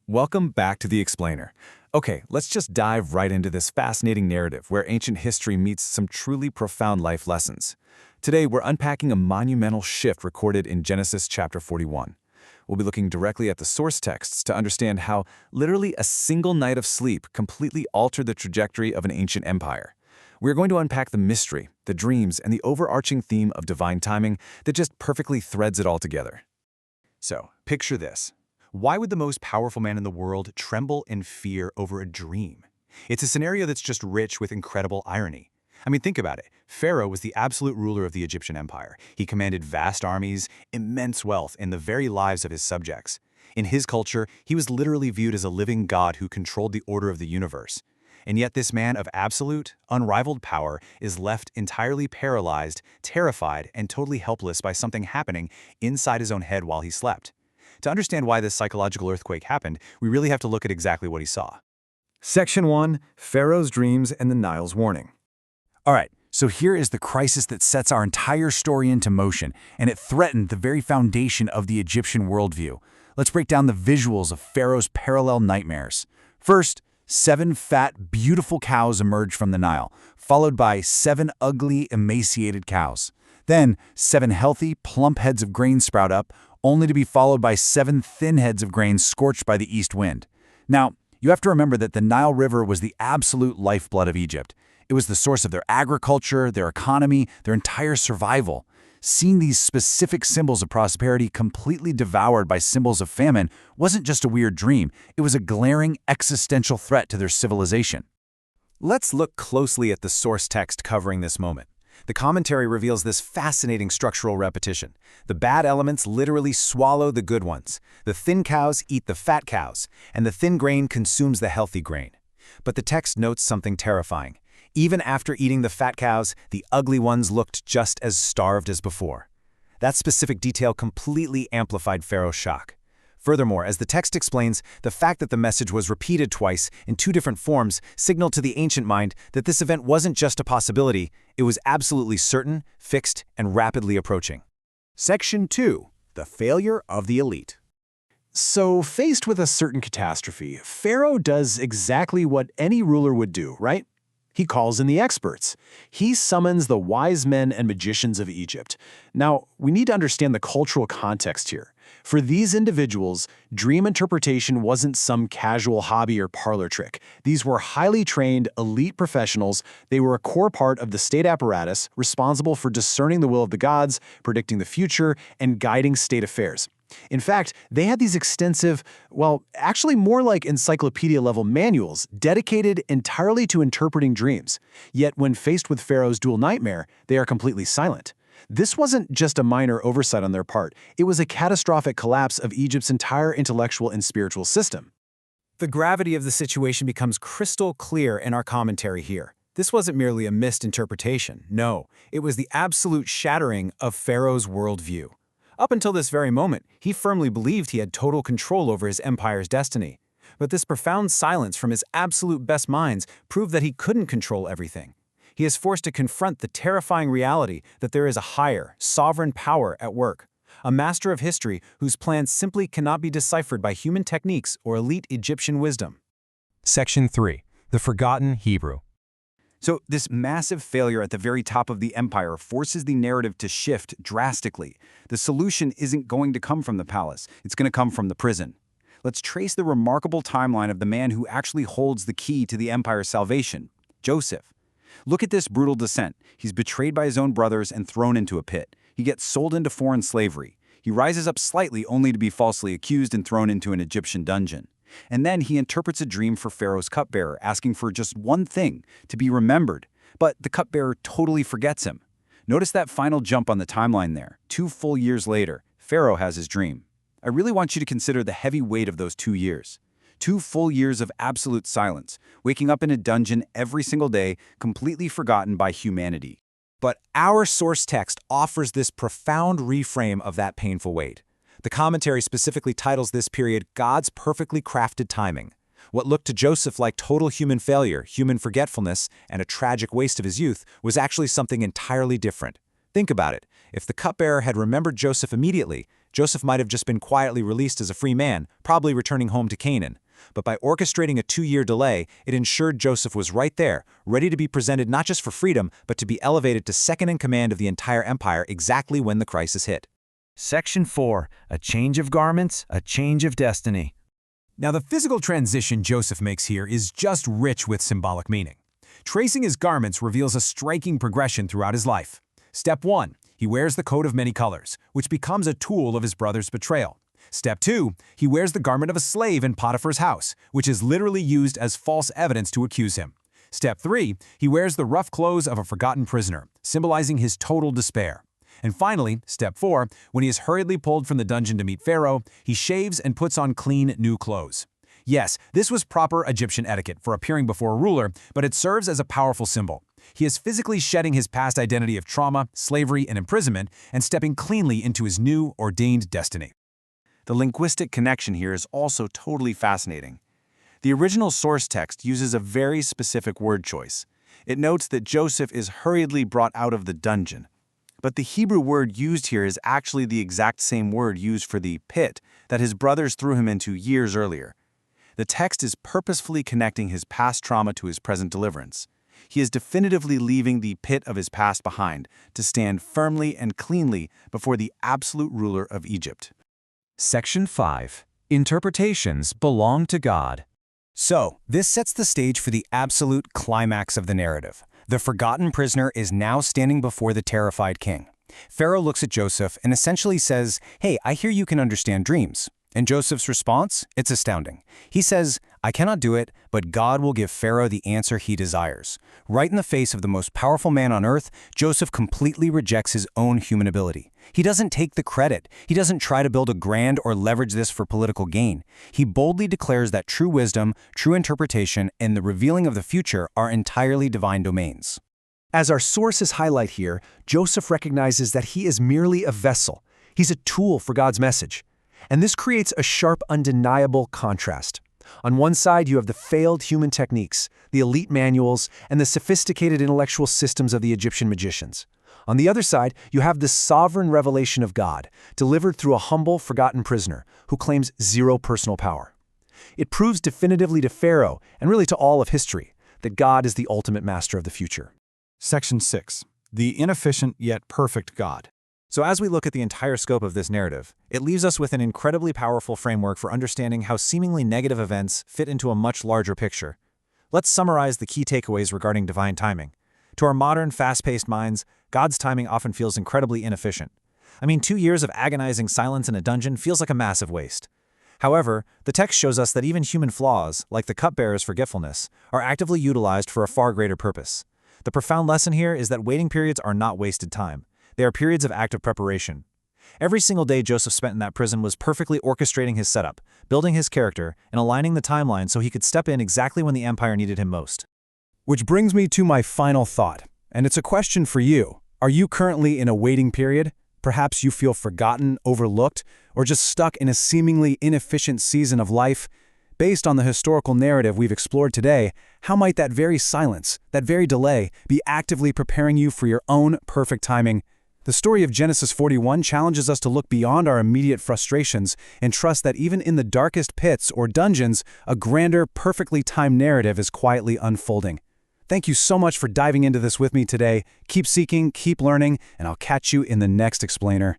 Welcome back to The Explainer. Okay, let's just dive right into this fascinating narrative where ancient history meets some truly profound life lessons. Today, we're unpacking a monumental shift recorded in Genesis chapter 41. We'll be looking directly at the source texts to understand how literally a single night of sleep completely altered the trajectory of an ancient empire. We're going to unpack the mystery, the dreams, and the overarching theme of divine timing that just perfectly threads it all together. So, picture this. Why would the most powerful man in the world tremble in fear over a dream? It's a scenario that's just rich with incredible irony. I mean, think about it. Pharaoh was the absolute ruler of the Egyptian empire. He commanded vast armies, immense wealth, and the very lives of his subjects. In his culture, he was literally viewed as a living god who controlled the order of the universe. And yet this man of absolute, unrivaled power is left entirely paralyzed, terrified, and totally helpless by something happening inside his own head while he slept. To understand why this psychological earthquake happened, we really have to look at exactly what he saw. Section 1, Pharaoh's Dreams and the Nile's Warning. All right, so here is the crisis that sets our entire story into motion, and it threatened the very foundation of the Egyptian worldview. Let's break down the visuals of Pharaoh's parallel nightmares. First, 7 fat, beautiful cows emerge from the Nile, followed by 7 ugly, emaciated cows. Then, 7 healthy, plump heads of grain sprout up, only to be followed by 7 thin heads of grain scorched by the east wind. Now, you have to remember that the Nile River was the absolute lifeblood of Egypt. It was the source of their agriculture, their economy, their entire survival. Seeing these specific symbols of prosperity completely devoured by symbols of famine wasn't just a weird dream, it was a glaring existential threat to their civilization. Let's look closely at the source text covering this moment. The commentary reveals this fascinating structural repetition. The bad elements literally swallow the good ones. The thin cows eat the fat cows, and the thin grain consumes the healthy grain. But the text notes something terrifying. Even after eating the fat cows, the ugly ones looked just as starved as before. That specific detail completely amplified Pharaoh's shock. Furthermore, as the text explains, the fact that the message was repeated twice in 2 different forms signaled to the ancient mind that this event wasn't just a possibility, it was absolutely certain, fixed, and rapidly approaching. Section 2. The failure of the elite. So, faced with a certain catastrophe, Pharaoh does exactly what any ruler would do, right? He calls in the experts. He summons the wise men and magicians of Egypt. Now, we need to understand the cultural context here. For these individuals, dream interpretation wasn't some casual hobby or parlor trick. These were highly trained, elite professionals. They were a core part of the state apparatus, responsible for discerning the will of the gods, predicting the future, and guiding state affairs. In fact, they had these extensive, well, actually more like encyclopedia-level manuals dedicated entirely to interpreting dreams. Yet when faced with Pharaoh's dual nightmare, they are completely silent. This wasn't just a minor oversight on their part. It was a catastrophic collapse of Egypt's entire intellectual and spiritual system. The gravity of the situation becomes crystal clear in our commentary here. This wasn't merely a missed interpretation. No, it was the absolute shattering of Pharaoh's worldview. Up until this very moment, he firmly believed he had total control over his empire's destiny. But this profound silence from his absolute best minds proved that he couldn't control everything. He is forced to confront the terrifying reality that there is a higher, sovereign power at work, a master of history whose plans simply cannot be deciphered by human techniques or elite Egyptian wisdom. Section 3. The Forgotten Hebrew. So this massive failure at the very top of the empire forces the narrative to shift drastically. The solution isn't going to come from the palace, it's going to come from the prison. Let's trace the remarkable timeline of the man who actually holds the key to the empire's salvation, Joseph. Look at this brutal descent. He's betrayed by his own brothers and thrown into a pit. He gets sold into foreign slavery. He rises up slightly only to be falsely accused and thrown into an Egyptian dungeon. And then he interprets a dream for Pharaoh's cupbearer, asking for just one thing, to be remembered. But the cupbearer totally forgets him. Notice that final jump on the timeline there. 2 full years later, Pharaoh has his dream. I really want you to consider the heavy weight of those 2 years. 2 full years of absolute silence, waking up in a dungeon every single day, completely forgotten by humanity. But our source text offers this profound reframe of that painful weight. The commentary specifically titles this period God's perfectly crafted timing. What looked to Joseph like total human failure, human forgetfulness, and a tragic waste of his youth was actually something entirely different. Think about it. If the cupbearer had remembered Joseph immediately, Joseph might have just been quietly released as a free man, probably returning home to Canaan. But by orchestrating a 2-year delay, it ensured Joseph was right there, ready to be presented not just for freedom, but to be elevated to second in command of the entire empire exactly when the crisis hit. Section 4. A change of garments, a change of destiny. Now, the physical transition Joseph makes here is just rich with symbolic meaning. Tracing his garments reveals a striking progression throughout his life. Step 1. He wears the coat of many colors, which becomes a tool of his brother's betrayal. Step 2. He wears the garment of a slave in Potiphar's house, which is literally used as false evidence to accuse him. Step 3. He wears the rough clothes of a forgotten prisoner, symbolizing his total despair. And finally, Step 4, when he is hurriedly pulled from the dungeon to meet Pharaoh, he shaves and puts on clean, new clothes. Yes, this was proper Egyptian etiquette for appearing before a ruler, but it serves as a powerful symbol. He is physically shedding his past identity of trauma, slavery, and imprisonment, and stepping cleanly into his new, ordained destiny. The linguistic connection here is also totally fascinating. The original source text uses a very specific word choice. It notes that Joseph is hurriedly brought out of the dungeon. But the Hebrew word used here is actually the exact same word used for the pit that his brothers threw him into years earlier. The text is purposefully connecting his past trauma to his present deliverance. He is definitively leaving the pit of his past behind to stand firmly and cleanly before the absolute ruler of Egypt. Section 5. Interpretations belong to God. So, this sets the stage for the absolute climax of the narrative. The forgotten prisoner is now standing before the terrified king. Pharaoh looks at Joseph and essentially says, "Hey, I hear you can understand dreams." And Joseph's response? It's astounding. He says, "I cannot do it, but God will give Pharaoh the answer he desires." Right in the face of the most powerful man on earth, Joseph completely rejects his own human ability. He doesn't take the credit. He doesn't try to build a brand or leverage this for political gain. He boldly declares that true wisdom, true interpretation, and the revealing of the future are entirely divine domains. As our sources highlight here, Joseph recognizes that he is merely a vessel. He's a tool for God's message. And this creates a sharp, undeniable contrast. On one side, you have the failed human techniques, the elite manuals, and the sophisticated intellectual systems of the Egyptian magicians. On the other side, you have the sovereign revelation of God, delivered through a humble, forgotten prisoner who claims zero personal power. It proves definitively to Pharaoh, and really to all of history, that God is the ultimate master of the future. Section 6. The inefficient yet perfect God. So as we look at the entire scope of this narrative, it leaves us with an incredibly powerful framework for understanding how seemingly negative events fit into a much larger picture. Let's summarize the key takeaways regarding divine timing. To our modern, fast-paced minds, God's timing often feels incredibly inefficient. 2 years of agonizing silence in a dungeon feels like a massive waste. However, the text shows us that even human flaws, like the cupbearer's forgetfulness, are actively utilized for a far greater purpose. The profound lesson here is that waiting periods are not wasted time. They are periods of active preparation. Every single day Joseph spent in that prison was perfectly orchestrating his setup, building his character, and aligning the timeline so he could step in exactly when the empire needed him most. Which brings me to my final thought, and it's a question for you. Are you currently in a waiting period? Perhaps you feel forgotten, overlooked, or just stuck in a seemingly inefficient season of life? Based on the historical narrative we've explored today, how might that very silence, that very delay, be actively preparing you for your own perfect timing? The story of Genesis 41 challenges us to look beyond our immediate frustrations and trust that even in the darkest pits or dungeons, a grander, perfectly timed narrative is quietly unfolding. Thank you so much for diving into this with me today. Keep seeking, keep learning, and I'll catch you in the next explainer.